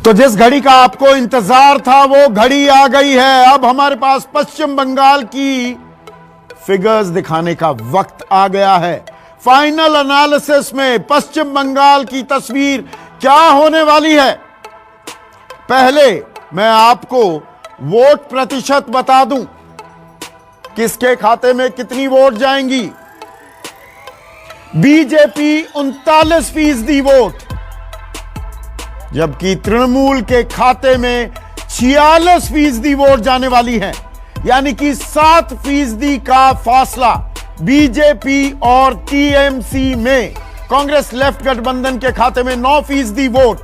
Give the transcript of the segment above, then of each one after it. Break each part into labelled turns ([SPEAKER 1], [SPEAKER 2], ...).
[SPEAKER 1] तो जिस घड़ी का आपको इंतजार था वो घड़ी आ गई है। अब हमारे पास पश्चिम बंगाल की फिगर्स दिखाने का वक्त आ गया है। फाइनल एनालिसिस में पश्चिम बंगाल की तस्वीर क्या होने वाली है। पहले मैं आपको वोट प्रतिशत बता दूं, किसके खाते में कितनी वोट जाएंगी। बीजेपी 39% वोट, जबकि तृणमूल के खाते में 46% वोट जाने वाली है। यानी कि 7% का फासला बीजेपी और टीएमसी में। कांग्रेस लेफ्ट गठबंधन के खाते में 9% वोट।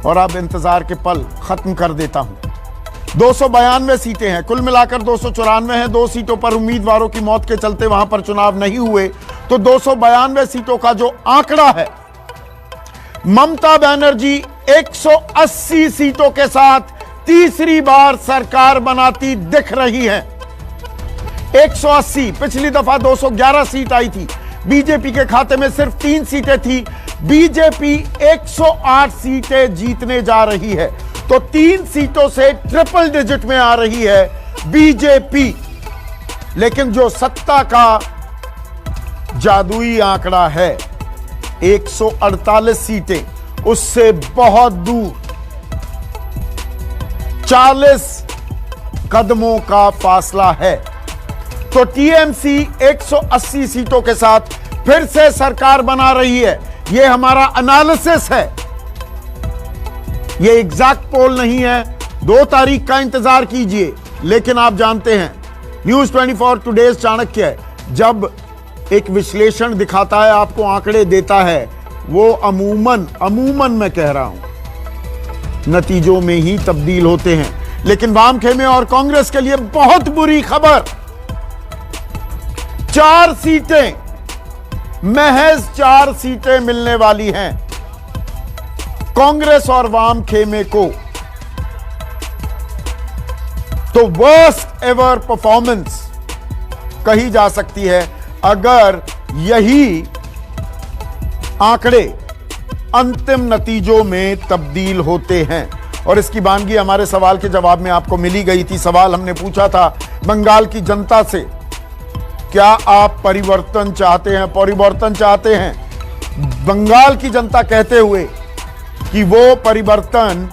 [SPEAKER 1] और अब इंतजार के पल खत्म कर देता हूं। 292 सीटें हैं, कुल मिलाकर 294 हैं। 2 सीटों पर उम्मीदवारों की मौत के चलते वहां पर चुनाव नहीं हुए, तो 292 सीटों का जो आंकड़ा है, ममता बनर्जी 180 सीटों के साथ तीसरी बार सरकार बनाती दिख रही है। 180, पिछली दफा 211 सीट आई थी। बीजेपी के खाते में सिर्फ 3 सीटें थी। बीजेपी 108 सीटें जीतने जा रही है, तो 3 सीटों से ट्रिपल डिजिट में आ रही है बीजेपी। लेकिन जो सत्ता का जादुई आंकड़ा है 148 सीटें, उससे बहुत दूर 40 कदमों का फासला है। तो टीएमसी 180 सीटों के साथ फिर से सरकार बना रही है। यह हमारा एनालिसिस है, यह एग्जैक्ट पोल नहीं है। 2 तारीख का इंतजार कीजिए। लेकिन आप जानते हैं, न्यूज 24 टुडेज चाणक्य जब एक विश्लेषण दिखाता है, आपको आंकड़े देता है, वो अमूमन मैं कह रहा हूं, नतीजों में ही तब्दील होते हैं। लेकिन वाम खेमे और कांग्रेस के लिए बहुत बुरी खबर। 4 सीटें, महज 4 सीटें मिलने वाली हैं कांग्रेस और वाम खेमे को। तो वर्स्ट एवर परफॉर्मेंस कही जा सकती है अगर यही आंकड़े अंतिम नतीजों में तब्दील होते हैं। और इसकी बानगी हमारे सवाल के जवाब में आपको मिली गई थी। सवाल हमने पूछा था बंगाल की जनता से, क्या आप परिवर्तन चाहते हैं? परिवर्तन चाहते हैं। बंगाल की जनता कहते हुए कि वो परिवर्तन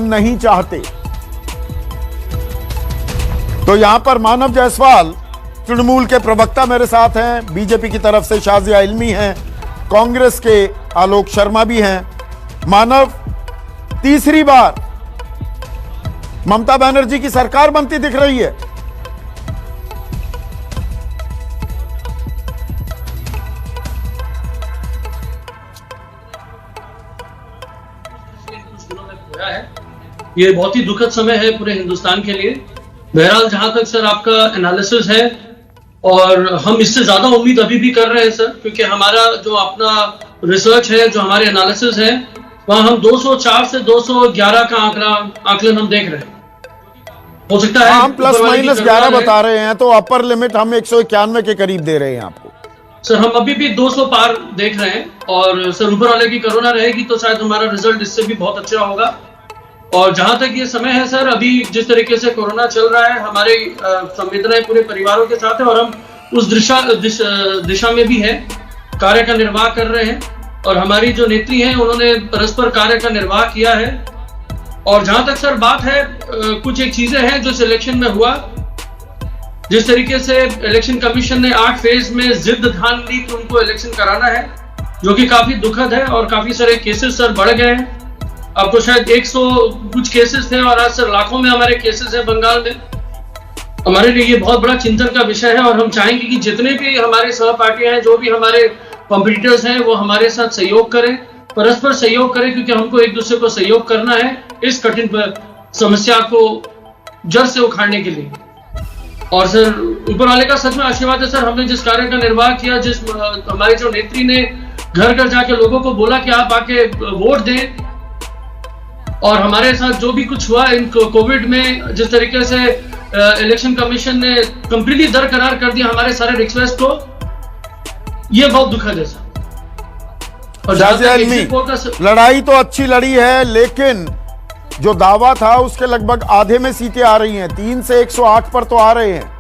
[SPEAKER 1] नहीं चाहते। तो यहां पर मानव जायसवाल तृणमूल के प्रवक्ता मेरे साथ हैं, बीजेपी की तरफ से शाजिया इल्मी हैं, कांग्रेस के आलोक शर्मा भी हैं। मानव, तीसरी बार ममता बनर्जी की सरकार बनती दिख रही है।
[SPEAKER 2] ये बहुत ही दुखद समय है पूरे हिंदुस्तान के लिए। बहरहाल जहां तक सर आपका एनालिसिस है, और हम इससे ज्यादा उम्मीद अभी भी कर रहे हैं सर, क्योंकि हमारा जो अपना रिसर्च है, जो हमारे एनालिसिस है, वहां हम 204 से 211 का आकलन हम देख रहे हैं। हो सकता है
[SPEAKER 1] हम प्लस माइनस 11 बता रहे हैं, तो अपर लिमिट हम 191 के करीब दे रहे हैं आपको।
[SPEAKER 2] सर हम अभी भी 200 पार देख रहे हैं, और सर ऊपर वाले की कोरोना रहेगी तो शायद हमारा रिजल्ट इससे भी बहुत अच्छा होगा। और जहां तक ये समय है सर, अभी जिस तरीके से कोरोना चल रहा है, हमारे संवेदनाएं पूरे परिवारों के साथ है, और हम उस दिशा में भी है, कार्य का निर्वाह कर रहे हैं। और हमारी जो नेत्री हैं, उन्होंने परस्पर कार्य का निर्वाह किया है। और जहां तक सर बात है, कुछ एक चीजें हैं जो इस इलेक्शन में हुआ। जिस तरीके से इलेक्शन कमीशन ने 8 फेज में जिद ठान ली कि उनको इलेक्शन कराना है, जो कि काफी दुखद है। और काफी सारे केसेस सर बढ़ गए हैं। अब तो शायद 100 कुछ केसेस थे, और आज सर लाखों में हमारे केसेस हैं बंगाल में। हमारे लिए ये बहुत बड़ा चिंतन का विषय है, और हम चाहेंगे कि जितने भी हमारे सहपाठी हैं, जो भी हमारे कॉम्पिटिटर्स हैं, वो हमारे साथ सहयोग करें, परस्पर सहयोग करें, क्योंकि हमको एक दूसरे को सहयोग करना है इस कठिन समस्या को जड़ से उखाड़ने के लिए। और सर ऊपर वाले का सच में आशीर्वाद है सर। हमने जिस कार्य का निर्वाह किया, जिस हमारी जो नेत्री ने घर घर जाके लोगों को बोला कि आप आके वोट दें, और हमारे साथ जो भी कुछ हुआ इन कोविड में, जिस तरीके से इलेक्शन कमीशन ने कंप्लीटली दरकिनार कर दिया हमारे सारे रिक्वेस्ट को, ये बहुत दुखद है सर। और जहां
[SPEAKER 1] शाजिद
[SPEAKER 2] तक
[SPEAKER 1] आलमी,
[SPEAKER 2] एग्जिट पोल का
[SPEAKER 1] लड़ाई तो अच्छी लड़ी है, लेकिन जो दावा था उसके लगभग आधे में सीटें आ रही हैं। 3 से 108 पर तो आ रहे हैं,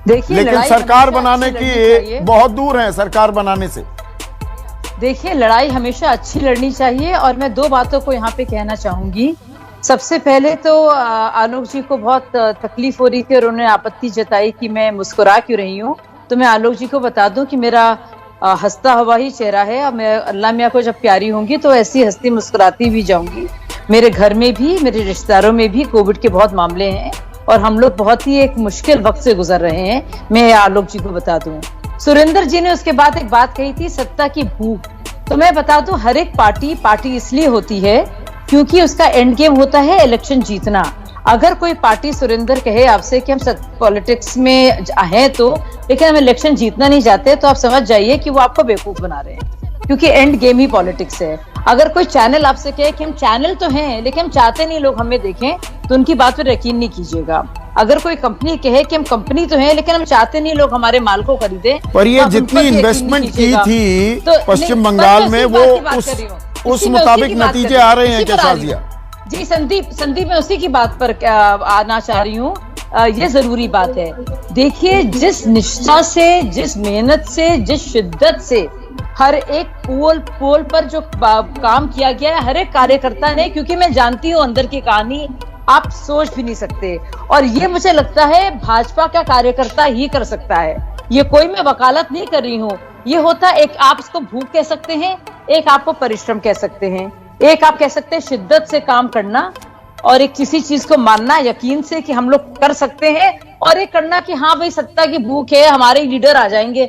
[SPEAKER 3] देखिए
[SPEAKER 1] लेकिन
[SPEAKER 3] लड़ाई
[SPEAKER 1] सरकार
[SPEAKER 3] हमेशा
[SPEAKER 1] बनाने
[SPEAKER 3] अच्छी लड़नी
[SPEAKER 1] की
[SPEAKER 3] चाहिए।
[SPEAKER 1] बहुत दूर है सरकार बनाने से।
[SPEAKER 3] देखिए लड़ाई हमेशा अच्छी लड़नी चाहिए और मैं दो बातों को यहाँ पे कहना चाहूंगी। सबसे पहले तो आलोक जी को बहुत तकलीफ हो रही थी और उन्होंने आपत्ति जताई कि मैं मुस्कुरा क्यों रही हूँ। तो मैं आलोक जी को बता दूं कि मेरा हंसता हुआ ही चेहरा है और मैं अल्लाह मियाँ को जब प्यारी होंगी तो ऐसी हंसती मुस्कुराती भी जाऊंगी। मेरे घर में भी, मेरे रिश्तेदारों में भी कोविड के बहुत मामले हैं और हम लोग बहुत ही एक मुश्किल वक्त से गुजर रहे हैं। मैं आलोक जी को बता दूं, सुरेंद्र जी ने उसके बाद एक बात कही थी, सत्ता की भूख। तो मैं बता दूं, हर एक पार्टी इसलिए होती है क्योंकि उसका एंड गेम होता है इलेक्शन जीतना। अगर कोई पार्टी सुरेंद्र कहे आपसे कि हम पॉलिटिक्स में हैं तो, लेकिन हम इलेक्शन जीतना नहीं चाहते, तो आप समझ जाइए कि वो आपको बेवकूफ बना रहे हैं, क्योंकि एंड गेम ही पॉलिटिक्स है। अगर कोई चैनल आपसे कहे कि हम चैनल तो हैं लेकिन हम चाहते नहीं लोग हमें देखें, तो उनकी बात पर यकीन नहीं कीजिएगा। अगर कोई कंपनी कहे कि हम कंपनी तो हैं लेकिन हम चाहते नहीं लोग हमारे माल को खरीदे,
[SPEAKER 1] पर ये
[SPEAKER 3] तो आप उन
[SPEAKER 1] जितनी
[SPEAKER 3] पर यकीन
[SPEAKER 1] इन्वेस्टमेंट
[SPEAKER 3] नहीं
[SPEAKER 1] की
[SPEAKER 3] कीजिएगा।
[SPEAKER 1] थी
[SPEAKER 3] तो
[SPEAKER 1] पश्चिम
[SPEAKER 3] नहीं,
[SPEAKER 1] बंगाल
[SPEAKER 3] पर
[SPEAKER 1] में,
[SPEAKER 3] मैं
[SPEAKER 1] वो
[SPEAKER 3] उसी की बात कर रही हूँ।
[SPEAKER 1] उस
[SPEAKER 3] इसी में
[SPEAKER 1] मुताबिक
[SPEAKER 3] उसी की बात
[SPEAKER 1] नतीजे
[SPEAKER 3] कर रही हूँ।
[SPEAKER 1] आ रहे हैं
[SPEAKER 3] इसी
[SPEAKER 1] क्या
[SPEAKER 3] पर आ रही
[SPEAKER 1] शाजिया?
[SPEAKER 3] हूँ। जी संदीप मैं उसी की बात पर आना चाह रही हूँ। ये जरूरी बात है। देखिए, जिस निष्ठा से, जिस मेहनत से, जिस शिद्दत से हर एक पोल पर जो काम किया गया है हर एक कार्यकर्ता ने, क्योंकि मैं जानती हूँ अंदर की कहानी, आप सोच भी नहीं सकते। और ये मुझे लगता है भाजपा का कार्यकर्ता ही कर सकता है। ये कोई मैं वकालत नहीं कर रही हूँ। ये होता, एक आप इसको भूख कह सकते हैं, एक आपको परिश्रम कह सकते हैं, एक आप कह सकते हैं शिद्दत से काम करना, और एक किसी चीज को मानना यकीन से कि हम लोग कर सकते हैं, और एक करना कि हाँ भाई सत्ता की भूख है, हमारे लीडर आ जाएंगे।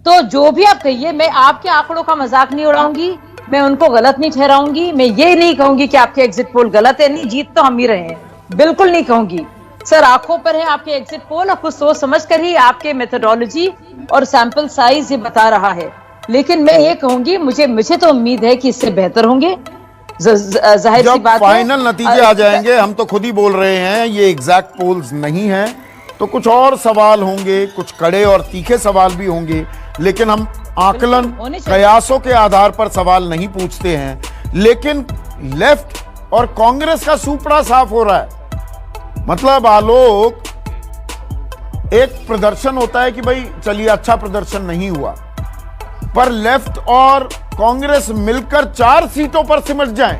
[SPEAKER 3] तो जो भी आप कहिए, मैं आपके आंकड़ों का मजाक नहीं उड़ाऊंगी, मैं उनको गलत नहीं ठहराऊंगी, मैं ये नहीं कहूंगी कि आपके एग्जिट पोल गलत है। नहीं, जीत तो हम ही रहे हैं, बिल्कुल नहीं कहूंगी सर। आंखों पर है आपके एग्जिट पोल और कुछ सोच समझ कर ही आपके मेथोडोलॉजी और सैंपल साइज ये बता रहा है। लेकिन मैं ये कहूंगी, मुझे तो उम्मीद है कि इससे बेहतर होंगे। जाहिर सी बात है,
[SPEAKER 1] फाइनल नतीजे आ जाएंगे, हम तो खुद ही बोल रहे हैं ये एग्जैक्ट पोल्स नहीं है, तो कुछ और सवाल होंगे, कुछ कड़े और तीखे सवाल भी होंगे, लेकिन हम आकलन कयासों के आधार पर सवाल नहीं पूछते हैं। लेकिन लेफ्ट और कांग्रेस का सुपड़ा साफ हो रहा है। मतलब आलोक, एक प्रदर्शन होता है कि भाई चलिए अच्छा प्रदर्शन नहीं हुआ, पर लेफ्ट और कांग्रेस मिलकर 4 सीटों पर सिमट जाएं,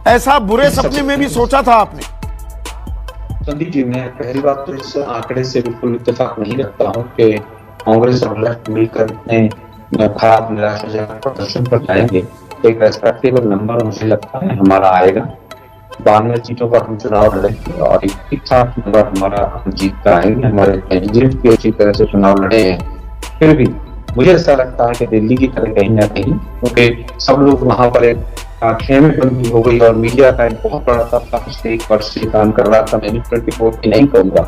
[SPEAKER 1] ऐसा बुरे सपने में भी सोचा था आपने?
[SPEAKER 4] संदीप जी, मैं पहली बात तो इस आंकड़े से बिल्कुल इत्तेफाक नहीं रखता हूँ कि कांग्रेस और लेफ्ट मिलकर इतने खराब निराशाजनक प्रदर्शन पर जाएंगे। एक रेस्पेक्टेबल नंबर मुझे लगता है हमारा आएगा। 92 सीटों पर हम चुनाव लड़ेंगे और एक ठीक ठाक नंबर हमारा जीत कर आएंगे। हमारे कैंडिडेट भी अच्छी तरह से चुनाव लड़े हैं। फिर भी मुझे ऐसा लगता है कि दिल्ली की तरह कहीं ना कहीं, क्योंकि सब लोग वहां पर एक खेमे बंदी हो गई और मीडिया का एक बहुत बड़ा तबका पिछले 1 वर्ष से काम कर रहा था। मैं 24 की नहीं कहूंगा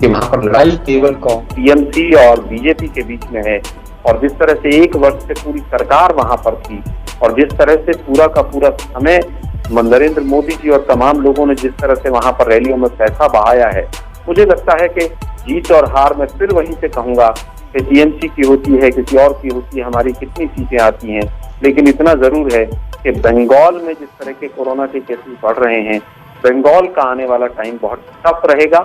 [SPEAKER 4] कि वहां पर लड़ाई केवल
[SPEAKER 5] टीएमसी और बीजेपी के बीच में है, और जिस तरह से 1 वर्ष से पूरी सरकार वहां पर थी और जिस तरह से पूरा का पूरा समय नरेंद्र मोदी जी और तमाम लोगों ने जिस तरह से वहां पर रैलियों में पैसा बहाया है, मुझे लगता है कि जीत और हार मैं फिर वहीं से कहूंगा कि टीएमसी की होती है, किसी और की होती है, हमारी कितनी सीटें आती हैं। लेकिन इतना जरूर है कि बंगाल में जिस तरह के कोरोना के केसेस बढ़ रहे हैं, बंगाल का आने वाला टाइम बहुत टफ रहेगा।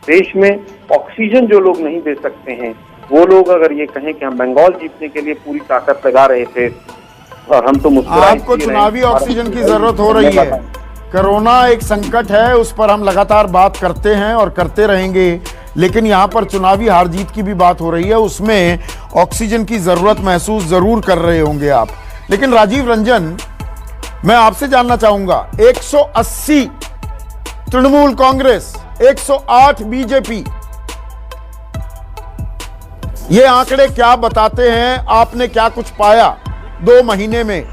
[SPEAKER 5] देश में ऑक्सीजन जो लोग नहीं दे सकते हैं, वो लोग अगर ये कहें कि हम बंगाल जीतने के लिए पूरी ताकत लगा रहे थे और हम तो मुस्कुराए,
[SPEAKER 1] आपको चुनावी ऑक्सीजन की जरूरत हो रही है। कोरोना एक संकट है, उस पर हम लगातार बात करते हैं और करते रहेंगे, लेकिन यहाँ पर चुनावी हार जीत की भी बात हो रही है, उसमें ऑक्सीजन की जरूरत महसूस जरूर कर रहे होंगे आप। लेकिन राजीव रंजन, मैं आपसे जानना चाहूंगा, 180 तृणमूल कांग्रेस, 108 बीजेपी, ये आंकड़े क्या बताते हैं? आपने क्या कुछ पाया 2 महीने में?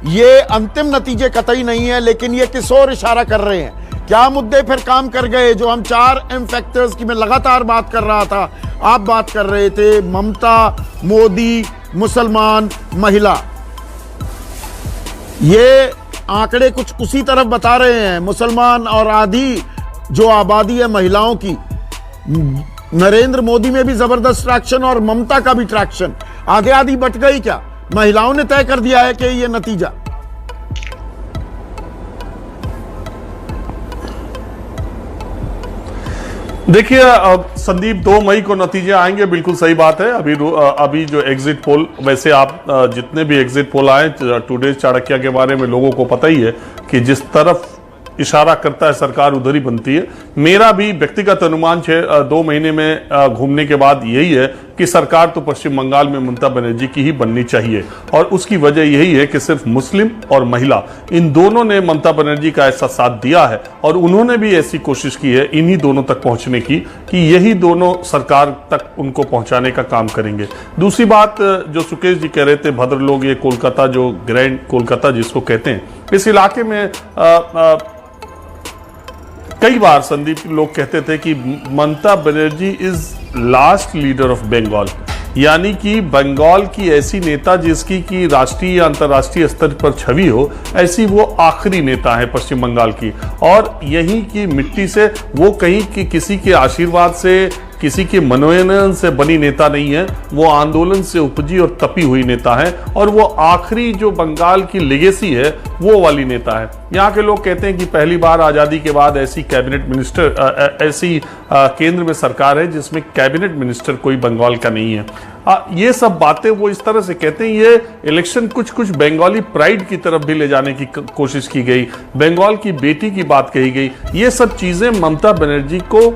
[SPEAKER 1] ये अंतिम नतीजे कतई नहीं है, लेकिन ये किस ओर इशारा कर रहे हैं? क्या मुद्दे फिर काम कर गए जो हम 4 एम फैक्टर्स की मैं लगातार बात कर रहा था, आप बात कर रहे थे, ममता, मोदी, मुसलमान, महिला, ये आंकड़े कुछ उसी तरफ बता रहे हैं। मुसलमान और आधी जो आबादी है महिलाओं की, नरेंद्र मोदी में भी जबरदस्त ट्रैक्शन और ममता का भी ट्रैक्शन। आधे आधी बट गई क्या? महिलाओं ने तय कर दिया है कि ये नतीजा।
[SPEAKER 6] देखिए संदीप, 2 मई को नतीजे आएंगे, बिल्कुल सही बात है। अभी जो एग्जिट पोल, वैसे आप जितने भी एग्जिट पोल आए टुडे चाणक्य के बारे में लोगों को पता ही है कि जिस तरफ इशारा करता है सरकार उधर ही बनती है। मेरा भी व्यक्तिगत अनुमान 2 महीने में घूमने के बाद यही है कि सरकार तो पश्चिम बंगाल में ममता बनर्जी की ही बननी चाहिए, और उसकी वजह यही है कि सिर्फ मुस्लिम और महिला, इन दोनों ने ममता बनर्जी का ऐसा साथ दिया है, और उन्होंने भी ऐसी कोशिश की है इन्हीं दोनों तक पहुंचने की कि यही दोनों सरकार तक उनको पहुंचाने का काम करेंगे। दूसरी बात जो सुकेश जी कह रहे थे, भद्र लोग, ये कोलकाता, जो ग्रैंड कोलकाता जिसको कहते हैं, इस इलाके में कई बार संदीप लोग कहते थे कि Mamata Banerjee is last leader of Bengal, यानी कि बंगाल की ऐसी नेता जिसकी कि राष्ट्रीय या अंतर्राष्ट्रीय स्तर पर छवि हो, ऐसी वो आखिरी नेता है पश्चिम बंगाल की। और यहीं की मिट्टी से वो कहीं कि किसी के आशीर्वाद से, किसी के मनोनयन से बनी नेता नहीं है, वो आंदोलन से उपजी और तपी हुई नेता है, और वो आखिरी जो बंगाल की लेगेसी है वो वाली नेता है। यहाँ के लोग कहते हैं कि पहली बार आजादी के बाद ऐसी कैबिनेट मिनिस्टर, ऐसी केंद्र में सरकार है जिसमें कैबिनेट मिनिस्टर कोई बंगाल का नहीं है। ये सब बातें वो इस तरह से कहते हैं। ये इलेक्शन कुछ कुछ बंगाली प्राइड की तरफ भी ले जाने की कोशिश की गई, बंगाल की बेटी की बात कही गई। ये सब चीजें ममता बनर्जी को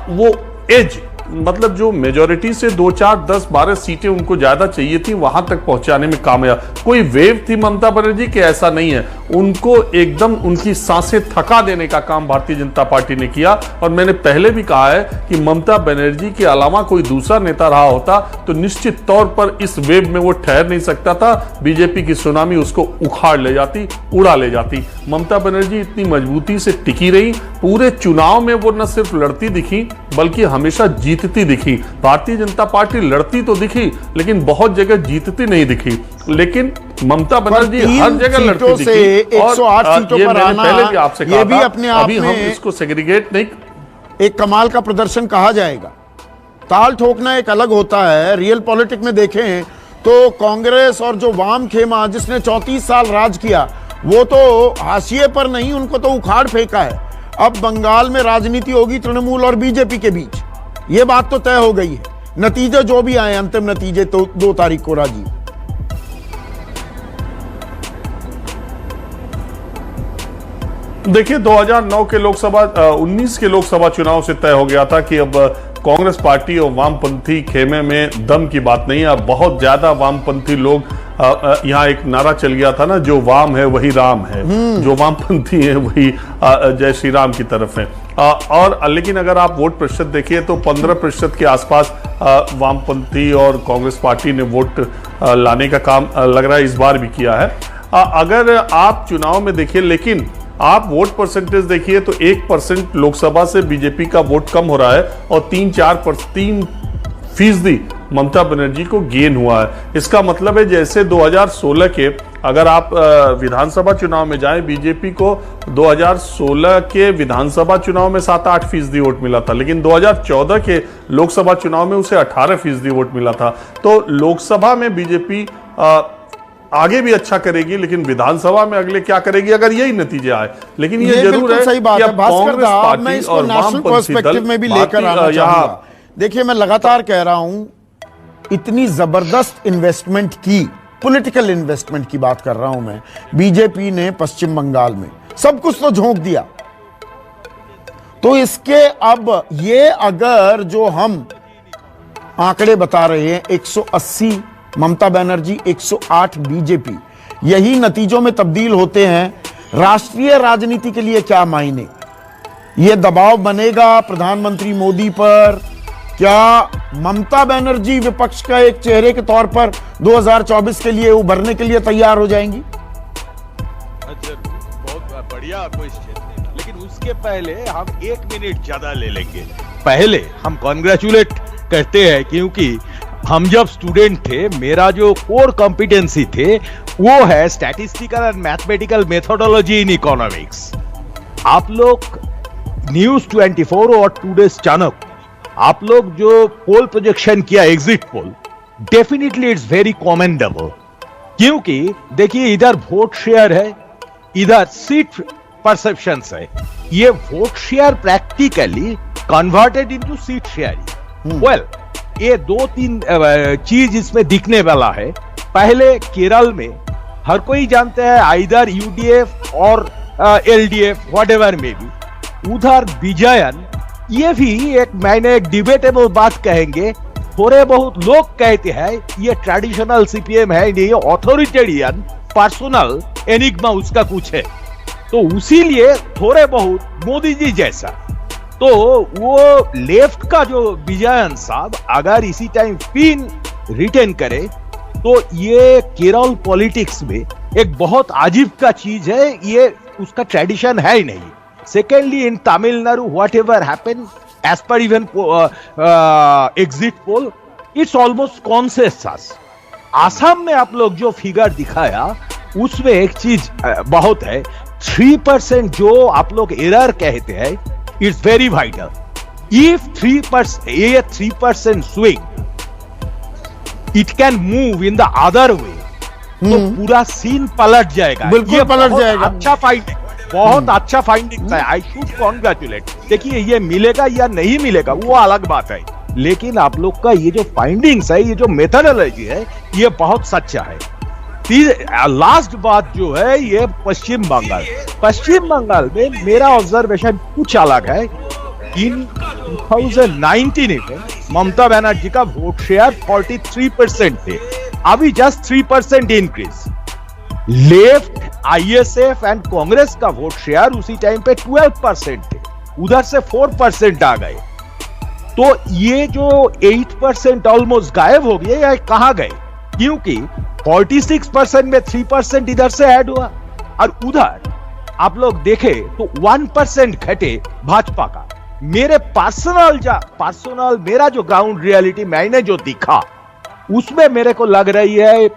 [SPEAKER 6] वो एज, मतलब जो मेजॉरिटी से 2, 4, 10, 12 सीटें उनको ज्यादा चाहिए थी, वहां तक पहुंचाने में कामयाब। कोई वेव थी ममता बनर्जी के, ऐसा नहीं है। उनको एकदम उनकी सांसें थका देने का काम भारतीय जनता पार्टी ने किया। और मैंने पहले भी कहा है कि ममता बनर्जी के अलावा कोई दूसरा नेता रहा होता तो निश्चित तौर पर इस वेव में वो ठहर नहीं सकता था। बीजेपी की सुनामी उसको उखाड़ ले जाती, उड़ा ले जाती। ममता बनर्जी इतनी मजबूती से टिकी रही, पूरे चुनाव में वो न सिर्फ लड़ती दिखी बल्कि हमेशा जीतती दिखी। भारतीय जनता पार्टी लड़ती तो दिखी लेकिन बहुत जगह जीतती नहीं दिखी। लेकिन ममता बनर्जी हर जगह लड़ती दिखी।
[SPEAKER 1] 108 सीटों पर आना,
[SPEAKER 6] पहले भी आपसे कहा
[SPEAKER 1] ये भी
[SPEAKER 6] था,
[SPEAKER 1] अपने आप
[SPEAKER 6] अभी हम
[SPEAKER 1] में
[SPEAKER 6] इसको सेग्रीगेट नहीं,
[SPEAKER 1] एक कमाल का प्रदर्शन कहा जाएगा। ताल ठोकना एक अलग होता है। रियल पॉलिटिक्स में देखें तो कांग्रेस और जो वाम खेमा जिसने 34 साल राज किया, वो तो हाशिए पर नहीं, उनको तो उखाड़ फेंका है। अब बंगाल में राजनीति होगी तृणमूल और बीजेपी के बीच, ये बात तो तय हो गई है। नतीजे जो भी आए, अंतिम नतीजे तो 2 तारीख को राजीव।
[SPEAKER 6] देखिए 2009 के लोकसभा 19 के लोकसभा चुनाव से तय हो गया था कि अब कांग्रेस पार्टी और वामपंथी खेमे में दम की बात नहीं है। अब बहुत ज्यादा वामपंथी लोग, यहाँ एक नारा चल गया था ना, जो वाम है वही राम है, जो वामपंथी है वही जय श्री राम की तरफ है। और लेकिन अगर आप वोट प्रतिशत देखिए तो 15% के आसपास वामपंथी और कांग्रेस पार्टी ने वोट लाने का काम लग रहा है इस बार भी किया है। अगर आप चुनाव में देखिए, लेकिन आप वोट परसेंटेज देखिए तो 1% लोकसभा से बीजेपी का वोट कम हो रहा है और 3-4% ममता बनर्जी को गेन हुआ है। इसका मतलब है जैसे 2016 के, अगर आप विधानसभा चुनाव में जाएं, बीजेपी को 2016 के विधानसभा चुनाव में 7-8% वोट मिला था, लेकिन 2014 के लोकसभा चुनाव में उसे 18% वोट मिला था। तो लोकसभा में बीजेपी आगे भी अच्छा करेगी, लेकिन विधानसभा में अगले क्या करेगी अगर यही नतीजे आए। लेकिन ये जरूर है
[SPEAKER 1] सही बात है भास्कर
[SPEAKER 6] कांग्रेस
[SPEAKER 1] साहब,
[SPEAKER 6] पार्टी
[SPEAKER 1] मैं इसको
[SPEAKER 6] और
[SPEAKER 1] नेशनल पर्सपेक्टिव में भी लेकर आना चाहूंगा। देखिए मैं लगातार कह रहा हूं, इतनी जबरदस्त इन्वेस्टमेंट की, पॉलिटिकल इन्वेस्टमेंट की बात कर रहा हूं मैं, बीजेपी ने पश्चिम बंगाल में सब कुछ तो झोंक दिया। तो इसके अब ये अगर जो हम आंकड़े बता रहे हैं 180 ममता बनर्जी, 108 बीजेपी, यही नतीजों में तब्दील होते हैं, राष्ट्रीय राजनीति के लिए क्या मायने? यह दबाव बनेगा प्रधानमंत्री मोदी पर? क्या ममता बनर्जी विपक्ष का एक चेहरे के तौर पर 2024 के लिए उभरने के लिए तैयार हो जाएंगी?
[SPEAKER 7] बहुत बढ़िया क्वेश्चन, लेकिन उसके पहले हम 1 मिनट ज्यादा ले लेंगे। पहले हम कॉन्ग्रेचुलेट कहते हैं क्योंकि हम जब स्टूडेंट थे, मेरा जो कोर कॉम्पिटेंसी थे वो है statistical and mathematical methodology in economics. आप लोग न्यूज 24 और टुडेज चाणक्य, आप लोग जो पोल प्रोजेक्शन किया, exit poll definitely it's very commendable, क्योंकि देखिए इधर वोट शेयर है, इधर सीट परसेप्शंस है। ये vote share practically converted into seat sharing. Well, ये दो तीन चीज इसमें दिखने वाला है। पहले केरल में हर कोई जानते हैं आइदर यूडीएफ और एलडीएफ व्हाटएवर में भी, उधर विजयन, ये भी एक मैंने एक डिबेटेबल बात कहेंगे, थोड़े बहुत लोग कहते हैं ये ट्रेडिशनल सीपीएम है, ये ऑथोरिटेरियन पर्सनल एनिग्मा उसका कुछ है, तो उसीलिए थोड़े बहुत मोदी जी जैसा। तो वो लेफ्ट का जो विजयन साहब अगर इसी टाइम पिन रिटेन करे तो ये केरल पॉलिटिक्स में एक बहुत अजीब का चीज है, ये उसका ट्रेडिशन है ही नहीं। Secondly, in Tamil Nadu what ever happen as per even exit poll, it's almost consensus. Assam में आप लोग जो फिगर दिखाया उसमें एक चीज बहुत है, 3% जो आप लोग एरर कहते हैं, it's very vital. If 3% swing it can move in the other way, तो पूरा सीन पलट जाएगा।
[SPEAKER 1] बिल्कुल पलट जाएगा।
[SPEAKER 7] अच्छा फाइंडिंग, बहुत अच्छा फाइंडिंग है, आई शुड कॉन्ग्रेचुलेट। देखिए ये मिलेगा या नहीं मिलेगा वो अलग बात है, लेकिन आप लोग का ये जो फाइंडिंग्स है, ये जो मेथोडोलॉजी है, ये बहुत सच्चा है। लास्ट बात जो है ये पश्चिम बंगाल। पश्चिम बंगाल में मेरा ऑब्जर्वेशन कुछ अलग है। इन 2019 में ममता बनर्जी का वोट शेयर 43% थे, अभी just 3% increase. Left, ISF and Congress का वोट शेयर उसी टाइम पे 12% थे, उधर से 4% आ गए। तो ये जो 8% ऑलमोस्ट गायब हो गए, ये कहां गए? क्योंकि 46% में 3% इधर से ऐड हुआ, और उधर आप लोग देखे तो 1% घटे भाजपा का। मेरे पर्सनल मेरा जो ग्राउंड रियलिटी मैंने जो दिखा, उसमें मेरे को लग रही है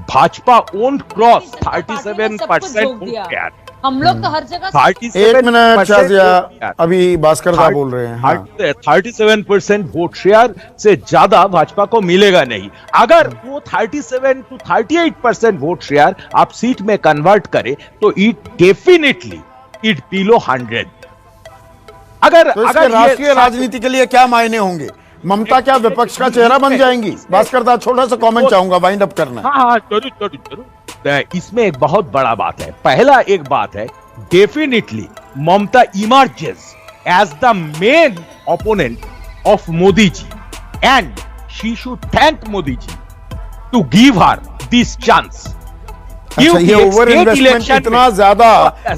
[SPEAKER 7] भाजपा ओन क्रॉस 37%।
[SPEAKER 3] हम लोग तो हर जगह
[SPEAKER 7] 37%
[SPEAKER 1] अभी भास्कर साहब बोल रहे हैं। हाँ।
[SPEAKER 7] 37% वोट शेयर से ज्यादा भाजपा को मिलेगा नहीं। अगर वो 37 to 38% वोट शेयर आप सीट में कन्वर्ट करे तो इट डेफिनेटली इट बिलो 100। अगर
[SPEAKER 1] तो इसके राष्ट्रीय राजनीति के लिए क्या मायने होंगे? ममता क्या विपक्ष का चेहरा बन जाएंगी? भास्कर साहब छोटा सा कमेंट चाहूंगा, वाइंड अप करना।
[SPEAKER 7] हाँ, जरूर। इसमें एक बहुत बड़ा बात है। पहला एक बात है, definitely Mamata emerges as the main opponent of Modi ji, and she should thank Modi ji to give her this chance.
[SPEAKER 1] अच्छा, ये ओवर इन्वेस्टमेंट इतना ज्यादा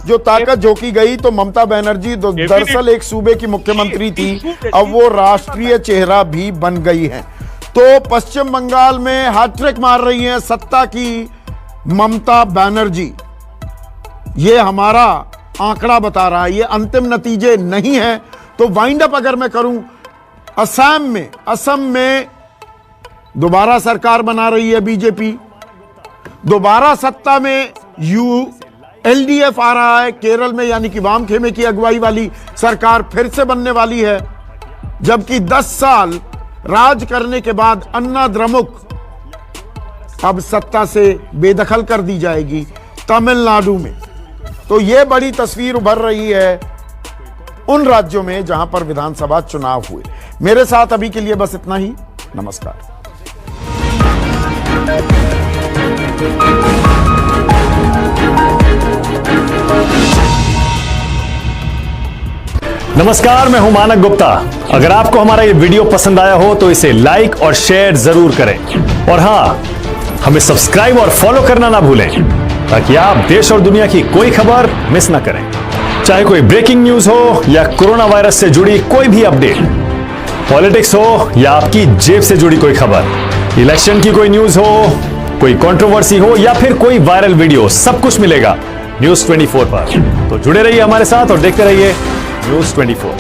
[SPEAKER 1] जो ताकत झोंकी गई, तो ममता बनर्जी दरअसल एक सूबे की मुख्यमंत्री थी, अब वो राष्ट्रीय चेहरा भी बन गई हैं। तो पश्चिम बंगाल में हैट्रिक मार रही हैं सत्ता की ममता बनर्जी। ये हमारा आंकड़ा बता रहा है, ये अंतिम नतीजे नहीं है। तो वाइंड अप अगर मैं करूं, असम में दोबारा सरकार बना रही है बीजेपी, दोबारा सत्ता में एलडीएफ आ रहा है। केरल में यानी कि वाम खेमे की अगुवाई वाली सरकार फिर से बनने वाली है, जबकि 10 साल राज करने के बाद अन्ना द्रमुक अब सत्ता से बेदखल कर दी जाएगी तमिलनाडु में। तो यह बड़ी तस्वीर उभर रही है उन राज्यों में जहां पर विधानसभा चुनाव हुए। मेरे साथ अभी के लिए बस इतना ही। नमस्कार।
[SPEAKER 8] नमस्कार, मैं हूं मानक गुप्ता। अगर आपको हमारा ये वीडियो पसंद आया हो तो इसे लाइक और शेयर जरूर करें, और हां, हमें सब्सक्राइब और फॉलो करना ना भूलें, ताकि आप देश और दुनिया की कोई खबर मिस ना करें। चाहे कोई ब्रेकिंग न्यूज हो या कोरोना वायरस से जुड़ी कोई भी अपडेट, पॉलिटिक्स हो या आपकी जेब से जुड़ी कोई खबर, इलेक्शन की कोई न्यूज हो, कोई कंट्रोवर्सी हो या फिर कोई वायरल वीडियो, सब कुछ मिलेगा News 24 पर। तो जुड़े रहिए हमारे साथ और देखते रहिए News 24।